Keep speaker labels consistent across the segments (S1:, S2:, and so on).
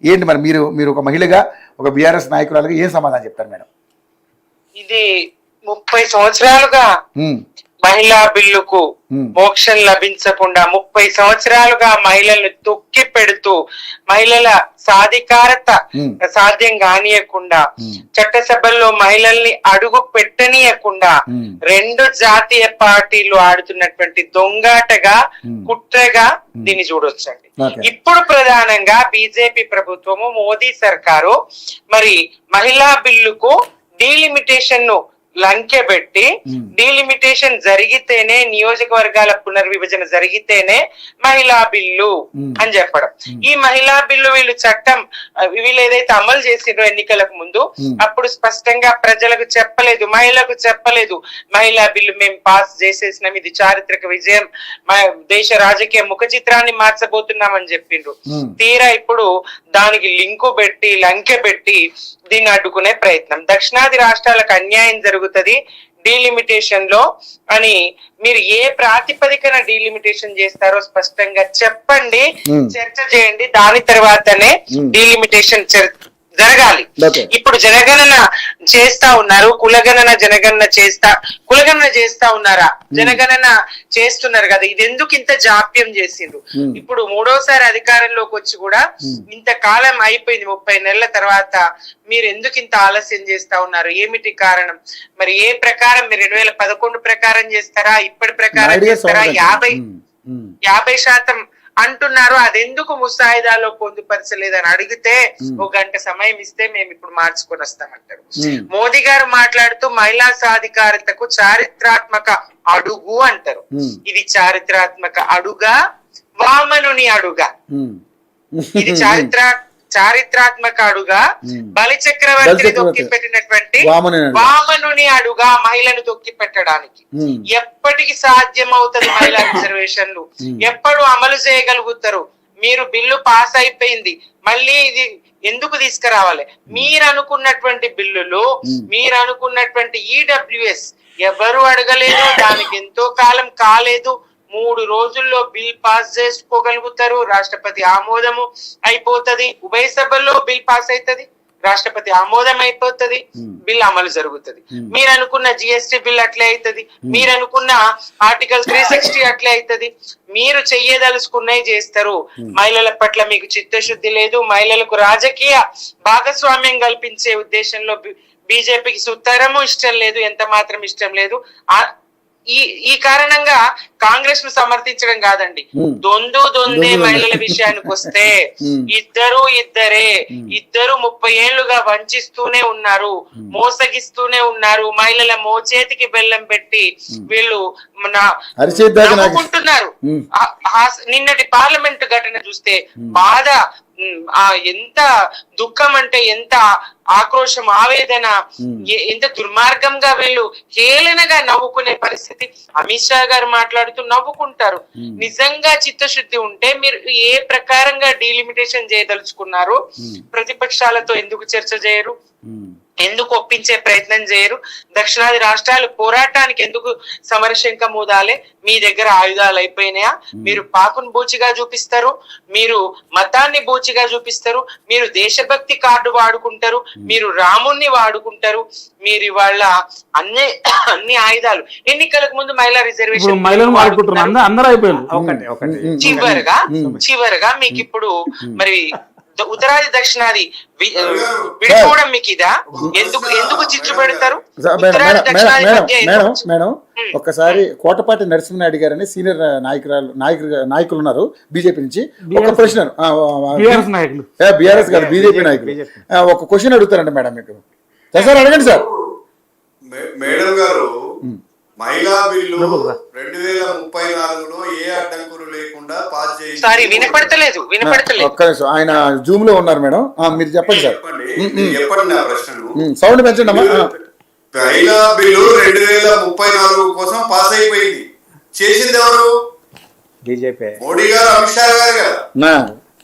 S1: ఏంటి మరి మీరు ఒక మహిళగా ఒక బీఆర్ఎస్ నాయకురాలుగా ఏం సమాధానం చెప్తారు మేడం?
S2: ఇది 30 సంవత్సరాలుగా మహిళా బిల్లుకు మోక్షం లభించకుండా 30 సంవత్సరాలుగా మహిళలను తొక్కి పెడుతూ మహిళల సాధికారత సాధ్యం కానియకుండా చట్టసభల్లో మహిళల్ని అడుగు పెట్టనీయకుండా 2 జాతీయ పార్టీలు ఆడుతున్నటువంటి దొంగాటగా కుట్రగా దీన్ని చూడొచ్చండి. ఇప్పుడు ప్రధానంగా బీజేపీ ప్రభుత్వము మోదీ సర్కారు మరి మహిళా బిల్లుకు డీలిమిటేషన్ ను లంకెబెట్టి డీలిమిటేషన్ జరిగితేనే నియోజకవర్గాల పునర్విభజన జరిగితేనే మహిళా బిల్లు అని చెప్పడం. ఈ మహిళా బిల్లు వీళ్ళు చట్టం వీళ్ళు ఏదైతే అమలు చేసిండ్రో ఎన్నికలకు ముందు అప్పుడు స్పష్టంగా ప్రజలకు చెప్పలేదు, మహిళలకు చెప్పలేదు మహిళా బిల్లు మేము పాస్ చేసేసినాం, ఇది చారిత్రక విజయం, దేశ రాజకీయ ముఖ చిత్రాన్ని మార్చబోతున్నామని చెప్పిండ్రు. తీరా ఇప్పుడు దానికి లింకు పెట్టి లంకె పెట్టి దీన్ని అడ్డుకునే ప్రయత్నం. దక్షిణాది రాష్ట్రాలకు అన్యాయం జరుగుతుంది డీలిమిటేషన్ లో అని మీరు ఏ ప్రాతిపదికన డీలిమిటేషన్ చేస్తారో స్పష్టంగా చెప్పండి, చర్చ చేయండి, దాని తర్వాతనే డీలిమిటేషన్ జరగాలి. ఇప్పుడు జనగణన చేస్తా ఉన్నారు, కులగణన కులగణన చేస్తా ఉన్నారా? జనగణన చేస్తున్నారు కదా, ఇది ఎందుకు ఇంత జాప్యం చేసిండ్రు? ఇప్పుడు 3వసారి అధికారంలోకి వచ్చి కూడా ఇంతకాలం అయిపోయింది, 30 నెలల తర్వాత మీరు ఎందుకు ఇంత ఆలస్యం చేస్తా ఉన్నారు? ఏమిటి కారణం? మరి ఏ ప్రకారం మీరు 2011 ప్రకారం చేస్తారా, ఇప్పటి ప్రకారం చేస్తారా? 50% అంటున్నారు. అదెందుకు ముసాయిదాలో పొందుపరచలేదని అడిగితే 1 గంట సమయం ఇస్తే మేము ఇప్పుడు మార్చుకొని వస్తామంటారు. మోదీ గారు మాట్లాడుతూ మహిళా సాధికారతకు చారిత్రాత్మక అడుగు అంటారు. ఇది చారిత్రాత్మక అడుగా, వామనుని అడుగా? ఇది చారిత్రాత్మక అడుగా, బలి చక్రవర్తిని తొక్కి పెట్టినటువంటి వామనుని అడుగా మహిళను తొక్కి పెట్టడానికి? ఎప్పటికి సాధ్యం అవుతుంది మహిళా రిజర్వేషన్లు? ఎప్పుడు అమలు చేయగలుగుతారు? మీరు బిల్లు పాస్ అయిపోయింది, మళ్ళీ ఇది ఎందుకు తీసుకురావాలి? మీరు అనుకున్నటువంటి బిల్లులు, మీరు అనుకున్నటువంటి ఈడబ్ల్యూఎస్ ఎవరు అడగలేదు, దానికి ఎంతో కాలం కాలేదు. 3 రోజుల్లో బిల్ పాస్ చేసుకోగలుగుతారు, రాష్ట్రపతి ఆమోదము అయిపోతుంది, ఉభయ సభల్లో బిల్ పాస్ అవుతుంది, రాష్ట్రపతి ఆమోదం అయిపోతుంది, బిల్ అమలు జరుగుతుంది. మీరు అనుకున్న జిఎస్టీ బిల్ అట్లే అవుతుంది, మీరు అనుకున్న ఆర్టికల్ 360 అట్లే అవుతుంది. మీరు చెయ్యదలుచుకున్నవి చేస్తారు. మహిళల పట్ల మీకు చిత్తశుద్ధి లేదు, మహిళలకు రాజకీయ భాగస్వామ్యం కల్పించే ఉద్దేశంలో బీజేపీకి సుతరము ఇష్టం లేదు, ఎంత మాత్రం ఇష్టం లేదు. ఈ కారణంగా కాంగ్రెస్ ను సమర్థించడం కాదండి, దొందే మహిళల విషయానికి వస్తే ఇద్దరు 30 ఏళ్లుగా వంచిస్తూనే ఉన్నారు, మోసగిస్తూనే ఉన్నారు. మహిళల మోచేతికి బెల్లం పెట్టి వీళ్ళు నవ్వుకుంటున్నారు. నిన్నటి పార్లమెంట్ ఘటన చూస్తే బాధ, ఎంత దుఃఖం అంటే ఎంత ఆక్రోశం, ఆవేదన, ఎంత దుర్మార్గంగా వీళ్ళు హేళనగా నవ్వుకునే పరిస్థితి. అమిత్ షా గారు మాట్లాడుతూ నవ్వుకుంటారు. నిజంగా చిత్తశుద్ధి ఉంటే మీరు ఏ ప్రకారంగా డీలిమిటేషన్ చేయదలుచుకున్నారు? ప్రతిపక్షాలతో ఎందుకు చర్చ చేయరు? ఎందుకు ఒప్పించే ప్రయత్నం చేయరు? దక్షిణాది రాష్ట్రాలు పోరాటానికి ఎందుకు సమరశంక మూదాలే? మీ దగ్గర ఆయుధాలు అయిపోయినాయా? మీరు పాకును బూచిగా చూపిస్తారు, మీరు మతాన్ని బూచిగా చూపిస్తారు, మీరు దేశభక్తి కార్డు వాడుకుంటారు, మీరు రాముణ్ణి వాడుకుంటారు. మీరు ఇవాళ అన్ని ఆయుధాలు. ఎన్నికలకు ముందు మహిళా రిజర్వేషన్ చివరగా మీకు ఇప్పుడు మరి ఉత్తరాది దక్షిణాది విడిపోవడం మీకు ఇదా? ఎందుకు చిచ్చు పెడతారు?
S1: మేడం ఒక్కసారి కోటపాటి నరసింహనాయుడు గారని సీనియర్ నాయకులు ఉన్నారు బీజేపీ నుంచి. ఒక ప్రశ్న, బీఆర్ఎస్ కాదు బీజేపీ నాయకులు, ఒక క్వశ్చన్ అడుగుతారంట మేడం మీకు. సార్ అడగండి సార్.
S3: మేడం గారు, మహిళా బిల్లు 2034లో ఏ అడ్డంకులు లేకుండా పాస్ చేసి
S2: వినపడతలేదు.
S1: ఆయన జూమ్ లో ఉన్నారు మేడం, మీరు చెప్పండి సార్.
S3: చెప్పండి నా ప్రశ్నను.
S1: సౌండ్ పెంచండి అమ్మా.
S3: మహిళా బిల్లు 2034 కోసం పాస్ అయిపోయింది. చేసింది ఎవరు?
S4: బీజేపీ,
S3: మోడీ గారు, అమిత్ షా గారు కదా.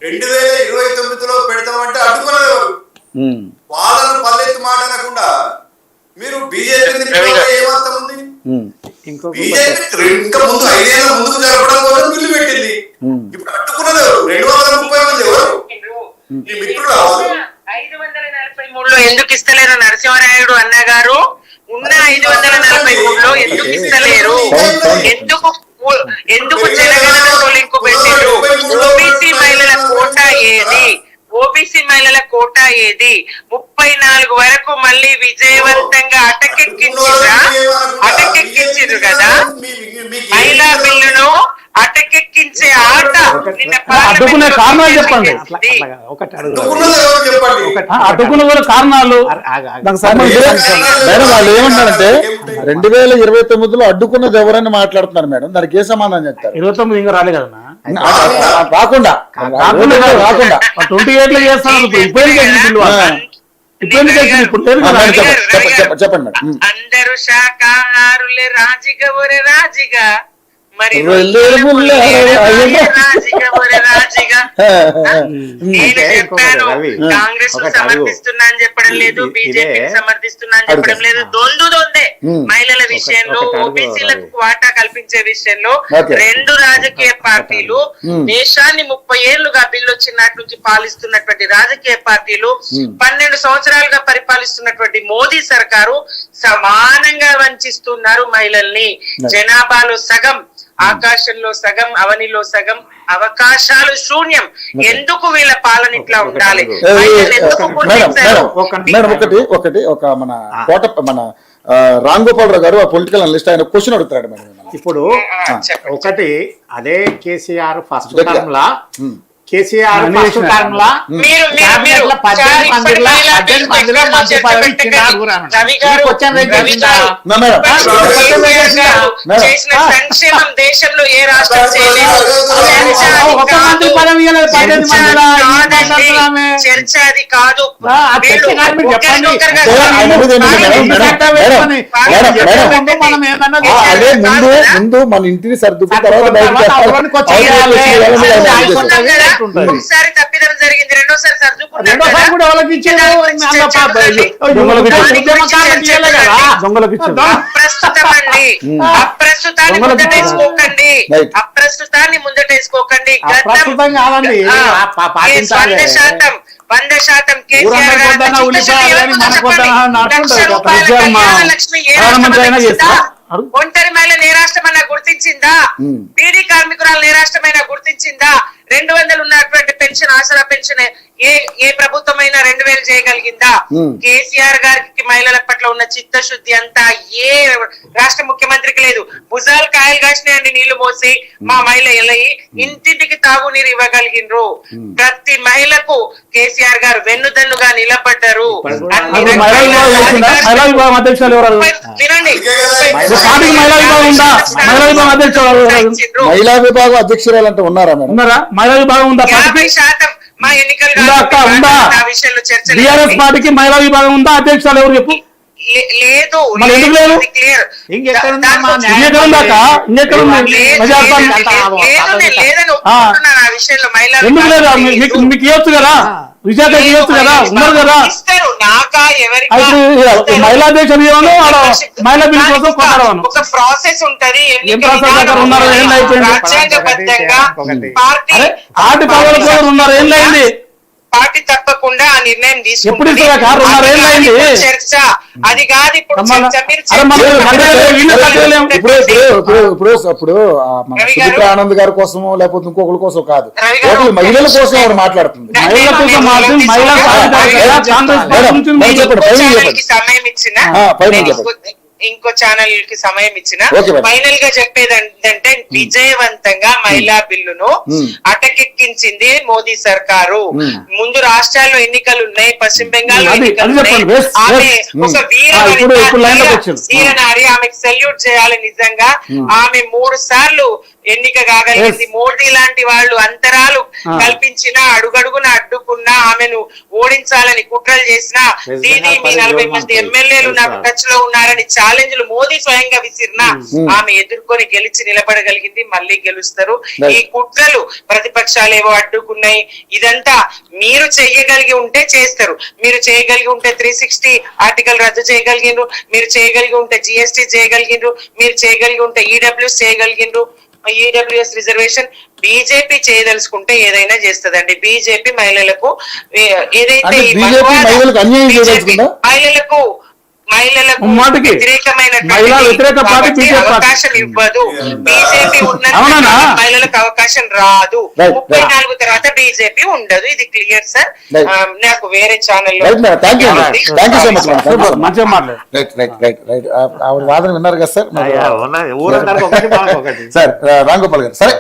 S3: 2029లో పెడతామంటే అడ్డుకున్నది ఎవరు? వాళ్ళను పల్లెత్తి మాట అనకుండా మీరు బీజేపీ ఏమాత్రం ఉంది? బీజేపీ ఇంకా ముందు 5 ఏళ్ల ముందుకు జరపడం కోసం బిల్లు పెట్టింది. ఇప్పుడు అడ్డుకున్నది ఎవరు? 230 మంది ఎవరు? ఈ మిత్రుడు వాళ్ళు
S2: 543లో ఎందుకు ఇస్తలేరు నరసింహారాయుడు అన్న గారు? ఉన్న 543లో ఎందుకు ఇస్తలేరు? ఎందుకు జనగణన తొలింపు పెట్టారు? ఓబీసీ మహిళల కోటా ఏది? ఓబీసీ మహిళల కోటా ఏది? 34 వరకు మళ్ళీ విజయవంతంగా అటకెక్కించారు కదా. మహిళా బిల్లును అటకెక్కించే ఆట నిన్న
S5: అడ్డుకునే కారణాలు చెప్పండి.
S4: ఒకటి
S3: అడ్డుకున్నది ఎవరు చెప్పండి?
S5: అడ్డుకున్న కూడా కారణాలు దానికి సంబంధించి
S1: మేడం వాళ్ళు ఏమంటారంటే 2029లో అడ్డుకున్నది ఎవరని మాట్లాడుతున్నారు మేడం. దానికి ఏ సమాధానం చెప్తారు?
S5: 29 ఇంకా రాలే కదన్నా.
S1: రాకుండా
S5: 28లో చేస్తాను. ఇప్పుడు
S1: చెప్పండి మేడం.
S2: అందరూ శాకాహారులే రాజిగా ఒరే రాజిగా, మరి నేను చెప్పాను కాంగ్రెస్ ను సమర్థిస్తున్నా అని చెప్పడం లేదు, బీజేపీని సమర్థిస్తున్నా అని చెప్పడం లేదు. దొందే మహిళల విషయంలో, ఓబీసీలకు వాటా కల్పించే విషయంలో రెండు రాజకీయ పార్టీలు, దేశాన్ని 30 ఏళ్లుగా బిల్లు వచ్చినట్టు నుంచి పాలిస్తున్నటువంటి రాజకీయ పార్టీలు, 12 సంవత్సరాలుగా పరిపాలిస్తున్నటువంటి మోదీ సర్కారు సమానంగా వంచిస్తున్నారు మహిళల్ని. జనాభాలో సగం, ఆకాశంలో సగం, అవనిలో సగం, అవకాశాలు శూన్యం. ఎందుకు వీళ్ళ పాలన ఇట్లా ఉండాలి?
S1: ఒకటి మన కోట మన రామ్ గోపాలరావు గారు పొలిటికల్ అనలిస్ట్, ఆయన క్వశ్చన్ అడుగుతాడు మేడం.
S4: ఇప్పుడు ఒకటి అదే కేసీఆర్ ఫస్ట్ టర్మ్ లా, కేసీఆర్ ఫస్ట్ టర్మ్ లా
S2: చేసిన సంక్షేమం దేశంలో ఏ రాష్ట్రం చేయలేదు. చర్చ అది కాదు.
S1: అదే ముందు మన ఇంటిని సర్దుకున్న తర్వాత
S2: ఒకసారి తప్పిదం జరిగింది, రెండోసారి సర్దుకున్నారు. అప్రస్తుతాన్ని ముందటేసుకోకండి, అప్రస్తుతాన్ని ముందటేసుకోకండి. 100% కేసీఆర్ ఒంటరి మహిళ నేరాష్టమైనా గుర్తించిందా? బీడీ కార్మికురాలు నేరాష్టమైనా గుర్తించిందా? 200 ఉన్నటువంటి పెన్షన్, ఆసరా పెన్షన్ ఏ ప్రభుత్వమైనా 2000 చేయగలిగిందా? కేసీఆర్ గారికి మహిళల పట్ల ఉన్న చిత్తశుద్ధి అంతా ఏ రాష్ట్ర ముఖ్యమంత్రికి లేదు. భుజాలు కాయలు కాసినాయండి నీళ్లు మోసి మా మహిళ ఎలయి ఇంటింటికి తాగునీరు ఇవ్వగలిగినరు. ప్రతి మహిళకు కేసీఆర్ గారు వెన్నుదన్నుగా నిలబడ్డారు. వినండి,
S1: మహిళా విభాగం అధ్యక్షురాలు అంటే ఉన్నారా మేడం?
S5: మహిళా విభాగం ఉందా?
S2: 50% మా ఎన్నికలు విషయంలో చర్చ
S5: టీఆర్ఎస్ పార్టీకి మహిళా విభాగం ఉందా? అధ్యక్షురాలు ఎవరు చెప్పు?
S2: లేదు.
S5: ఎందుకు లేదా? మీకు ఇవ్వచ్చు కదా, విశాఖ ఇవ్వచ్చు కదా, ఉన్నారు కదా. మహిళా అధ్యక్షులు మహిళా బిల్లు కోసం కొనడం
S2: ఒక ప్రాసెస్ ఉంటది.
S5: పార్టీ పదవుల కోసం ఉన్నారు, ఏం లేండి.
S2: పార్టీ తప్పకుండా ఆ నిర్ణయం
S5: ఎప్పుడు
S2: చర్చ అది కాదు. ఇప్పుడు
S1: సుమిత్రా ఆనంద్ గారి కోసమో లేకపోతే ఇంకొకరి కోసం కాదు, మహిళల కోసం ఆవిడ మాట్లాడుతుంది.
S2: సమయం ఇచ్చిన ఇంకో ఛానల్ కి సమయం ఇచ్చిన ఫైనల్ గా చెప్పేది ఏంటంటే విజయవంతంగా మహిళా బిల్లును అటకెక్కించింది మోదీ సర్కారు. ముందు రాష్ట్రాల్లో ఎన్నికలు ఉన్నాయి, పశ్చిమ బెంగాల్ ఎన్నికలు ఉన్నాయి. ఆమె ఒక వీరనారి, ఆమెకు సెల్యూట్ చేయాలి. నిజంగా ఆమె 3 సార్లు ఎన్నిక కాగలిగింది. మోడీ లాంటి వాళ్ళు అంతరాలు కల్పించినా, అడుగడుగున అడ్డుకున్నా, ఆమెను ఓడించాలని కుట్రలు చేసినా, దీని మీ 40 మంది ఎమ్మెల్యేలు నాకు టచ్ లో ఉన్నారని ఛాలెంజ్లు మోదీ స్వయంగా విసిరినా ఆమె ఎదుర్కొని గెలిచి నిలబడగలిగింది. మళ్ళీ గెలుస్తారు. ఈ కుట్రలు ప్రతిపక్షాలు ఏవో అడ్డుకున్నాయి. ఇదంతా మీరు చేయగలిగి ఉంటే చేస్తారు. మీరు చేయగలిగి ఉంటే 360 ఆర్టికల్ రద్దు చేయగలిగిండ్రు, మీరు చేయగలిగి ఉంటే GST చేయగలిగిండ్రు, మీరు చేయగలిగి ఉంటే EWS చేయగలిగిండ్రు. ఈడబ్ల్యూఎస్ రిజర్వేషన్ బీజేపీ చేయదలుచుకుంటే ఏదైనా చేస్తదండి. బీజేపీ మహిళలకు ఏదైతే
S1: అంటే
S2: ఈ
S1: బీజేపీ
S2: మగవాద
S1: మహిళలకు అన్యాయం
S2: BJP
S1: చేయదలుచుకుందా?
S2: మహిళలకు
S5: మాటకి మహిళా వ్యతిరేక పార్టీ
S2: వ్యతిరేకమైనటువంటి
S5: BJP
S2: అవకాశం ఇవ్వదు. బీజేపీ ఉన్నంత
S5: అవునా?
S2: మహిళలకు అవకాశం రాదు.
S1: Right,
S2: 34 తర్వాత బీజేపీ ఉండదు. ఇది క్లియర్ సార్.
S1: Right.
S2: నాకు వేరే ఛానల్లో
S1: right madam, thank you thank you so much
S5: super, మంచిగా మాట్లాడు.
S1: రైట్ రైట్ రైట్ రైట్ ఆవిడ వాదన విన్నారు కదా సార్
S4: ఊరందరికి ఒకటి మనకు ఒకటి.
S1: సార్ రామ్ గోపాల్ గారు, సరే